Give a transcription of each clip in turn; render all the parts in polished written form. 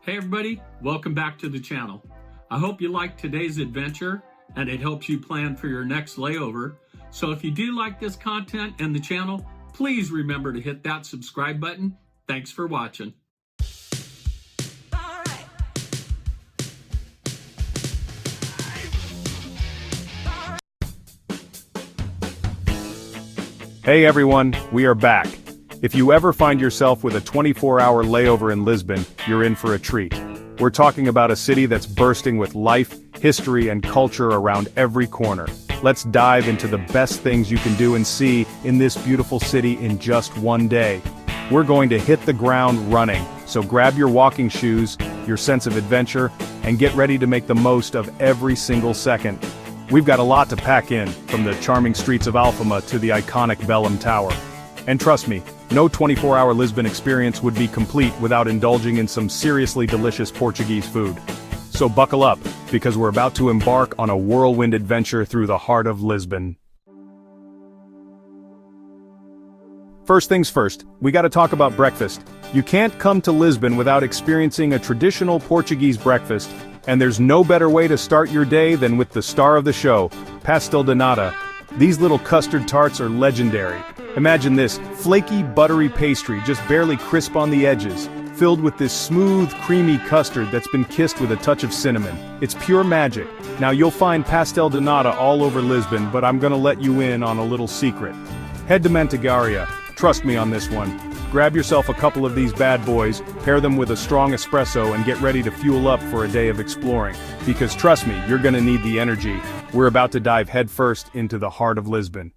Hey everybody, welcome back to the channel. I hope you liked today's adventure and it helps you plan for your next layover. So if you do like this content and the channel, please remember to hit that subscribe button. Thanks for watching. Hey everyone, we are back. If you ever find yourself with a 24-hour layover in Lisbon, you're in for a treat. We're talking about a city that's bursting with life, history, and culture around every corner. Let's dive into the best things you can do and see in this beautiful city in just one day. We're going to hit the ground running, so grab your walking shoes, your sense of adventure, and get ready to make the most of every single second. We've got a lot to pack in, from the charming streets of Alfama to the iconic Belém Tower. And trust me, no 24-hour Lisbon experience would be complete without indulging in some seriously delicious Portuguese food. So buckle up, because we're about to embark on a whirlwind adventure through the heart of Lisbon. First things first, we gotta talk about breakfast. You can't come to Lisbon without experiencing a traditional Portuguese breakfast, and there's no better way to start your day than with the star of the show, pastel de nata. These little custard tarts are legendary. Imagine this, flaky, buttery pastry, just barely crisp on the edges, filled with this smooth, creamy custard that's been kissed with a touch of cinnamon. It's pure magic. Now you'll find pastel de nata all over Lisbon, but I'm gonna let you in on a little secret. Head to Mantegaria, trust me on this one. Grab yourself a couple of these bad boys, pair them with a strong espresso, and get ready to fuel up for a day of exploring. Because trust me, you're gonna need the energy. We're about to dive headfirst into the heart of Lisbon.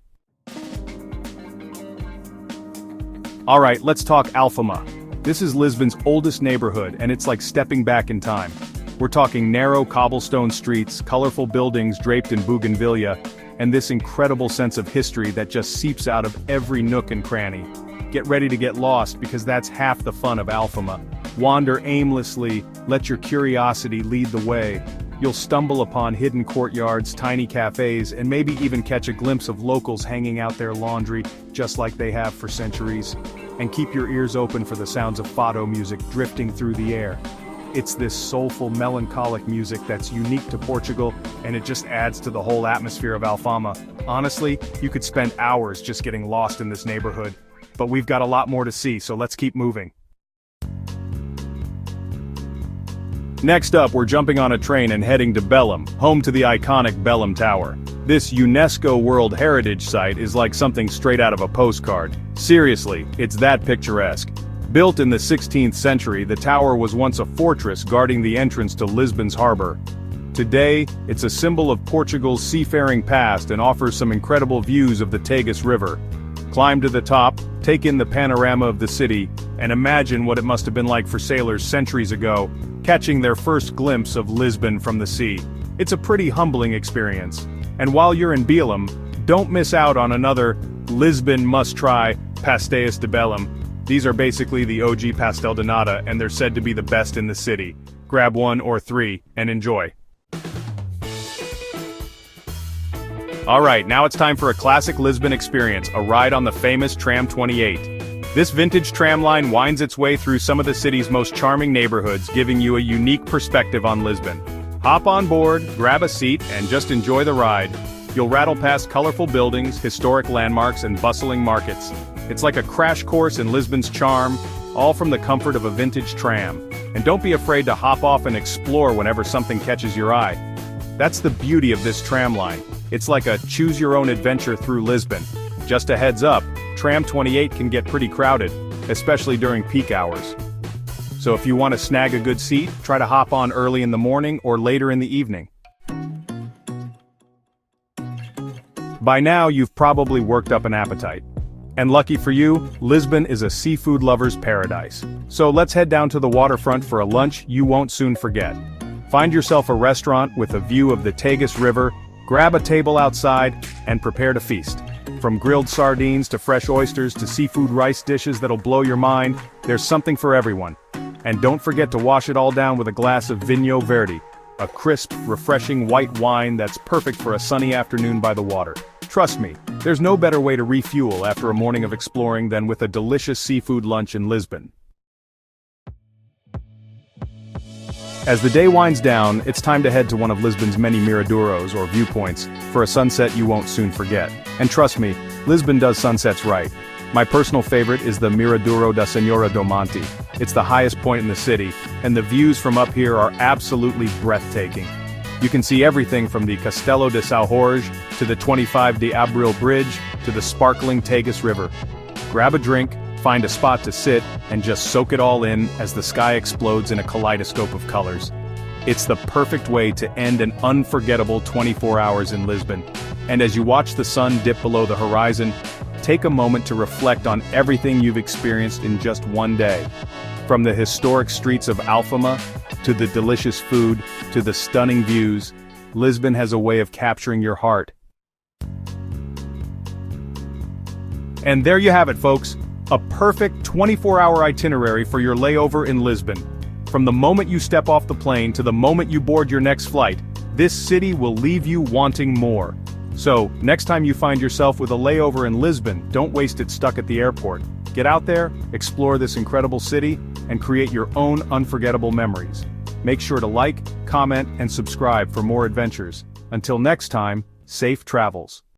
Alright, let's talk Alfama. This is Lisbon's oldest neighborhood, and it's like stepping back in time. We're talking narrow cobblestone streets, colorful buildings draped in bougainvillea, and this incredible sense of history that just seeps out of every nook and cranny. Get ready to get lost, because that's half the fun of Alfama. Wander aimlessly, let your curiosity lead the way. You'll stumble upon hidden courtyards, tiny cafes, and maybe even catch a glimpse of locals hanging out their laundry, just like they have for centuries. And keep your ears open for the sounds of fado music drifting through the air. It's this soulful, melancholic music that's unique to Portugal, and it just adds to the whole atmosphere of Alfama. Honestly, you could spend hours just getting lost in this neighborhood. But we've got a lot more to see, so let's keep moving. Next up, we're jumping on a train and heading to Belém, home to the iconic Belém Tower. This UNESCO World Heritage Site is like something straight out of a postcard. Seriously, it's that picturesque. Built in the 16th century, the tower was once a fortress guarding the entrance to Lisbon's harbor. Today, it's a symbol of Portugal's seafaring past and offers some incredible views of the Tagus River. Climb to the top, take in the panorama of the city, and imagine what it must have been like for sailors centuries ago, catching their first glimpse of Lisbon from the sea. It's a pretty humbling experience. And while you're in Belém, don't miss out on another Lisbon must-try, pastéis de Belém. These are basically the OG pastel de nata, and they're said to be the best in the city. Grab one or three, and enjoy. Alright, now it's time for a classic Lisbon experience, a ride on the famous Tram 28. This vintage tram line winds its way through some of the city's most charming neighborhoods, giving you a unique perspective on Lisbon. Hop on board, grab a seat, and just enjoy the ride. You'll rattle past colorful buildings, historic landmarks, and bustling markets. It's like a crash course in Lisbon's charm, all from the comfort of a vintage tram. And don't be afraid to hop off and explore whenever something catches your eye. That's the beauty of this tram line. It's like a choose-your-own-adventure through Lisbon. Just a heads up, Tram 28 can get pretty crowded, especially during peak hours. So if you want to snag a good seat, try to hop on early in the morning or later in the evening. By now, you've probably worked up an appetite. And lucky for you, Lisbon is a seafood lover's paradise. So let's head down to the waterfront for a lunch you won't soon forget. Find yourself a restaurant with a view of the Tagus River, grab a table outside, and prepare to feast. From grilled sardines to fresh oysters to seafood rice dishes that'll blow your mind, there's something for everyone. And don't forget to wash it all down with a glass of Vinho Verde, a crisp, refreshing white wine that's perfect for a sunny afternoon by the water. Trust me, there's no better way to refuel after a morning of exploring than with a delicious seafood lunch in Lisbon. As the day winds down, it's time to head to one of Lisbon's many miradouros or viewpoints for a sunset you won't soon forget. And trust me, Lisbon does sunsets right. My personal favorite is the Miradouro da Senhora do Monte. It's the highest point in the city, and the views from up here are absolutely breathtaking. You can see everything from the Castelo de São Jorge, to the 25 de Abril Bridge, to the sparkling Tagus River. Grab a drink, find a spot to sit, and just soak it all in as the sky explodes in a kaleidoscope of colors. It's the perfect way to end an unforgettable 24 hours in Lisbon. And as you watch the sun dip below the horizon, take a moment to reflect on everything you've experienced in just one day. From the historic streets of Alfama, to the delicious food, to the stunning views, Lisbon has a way of capturing your heart. And there you have it, folks. A perfect 24-hour itinerary for your layover in Lisbon. From the moment you step off the plane to the moment you board your next flight, this city will leave you wanting more. So, next time you find yourself with a layover in Lisbon, don't waste it stuck at the airport. Get out there, explore this incredible city, and create your own unforgettable memories. Make sure to like, comment, and subscribe for more adventures. Until next time, safe travels.